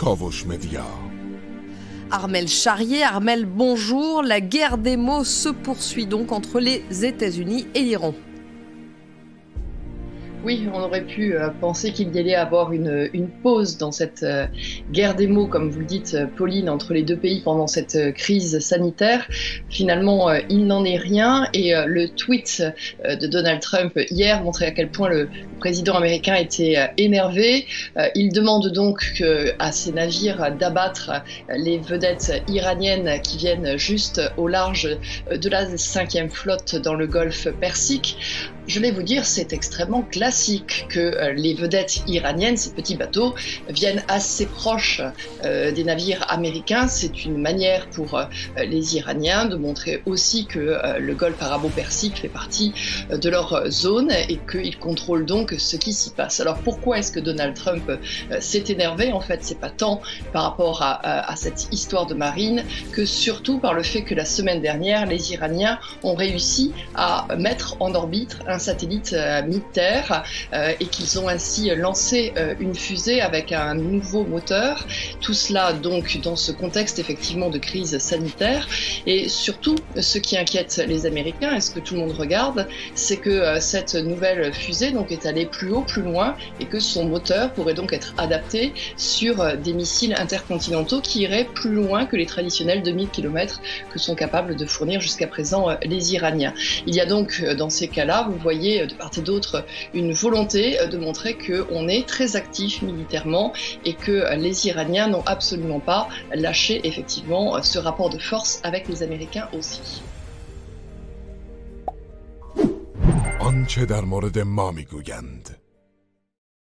کاوش مدیا. Armelle Charrier, Armelle, bonjour. La guerre des mots se poursuit donc entre les États-Unis et l'Iran. Oui, on aurait pu penser qu'il y allait avoir une pause dans cette guerre des mots, comme vous le dites, Pauline, entre les deux pays pendant cette crise sanitaire. Finalement, il n'en est rien et le tweet de Donald Trump hier montrait à quel point le président américain était énervé. Il demande donc à ses navires d'abattre les vedettes iraniennes qui viennent juste au large de la 5e flotte dans le golfe Persique. Je vais vous dire, c'est extrêmement classique que les vedettes iraniennes, ces petits bateaux, viennent assez proches des navires américains. C'est une manière pour les Iraniens de montrer aussi que le golfe arabo-persique fait partie de leur zone et qu'ils contrôlent donc ce qui s'y passe. Alors pourquoi est-ce que Donald Trump s'est énervé? En fait, c'est pas tant par rapport à cette histoire de marine que surtout par le fait que la semaine dernière, les Iraniens ont réussi à mettre en orbite un satellite militaire et qu'ils ont ainsi lancé une fusée avec un nouveau moteur. Tout cela donc dans ce contexte effectivement de crise sanitaire. Et surtout, ce qui inquiète les Américains, et ce que tout le monde regarde, c'est que cette nouvelle fusée donc est allée plus haut, plus loin, et que son moteur pourrait donc être adapté sur des missiles intercontinentaux qui iraient plus loin que les traditionnels 2000 km que sont capables de fournir jusqu'à présent les Iraniens. Il y a donc dans ces cas-là, vous voyez de part et d'autre une volonté de montrer qu'on est très actif militairement et que les Iraniens n'ont absolument pas lâché effectivement ce rapport de force avec les Américains aussi. آنچه در مورد ما میگویند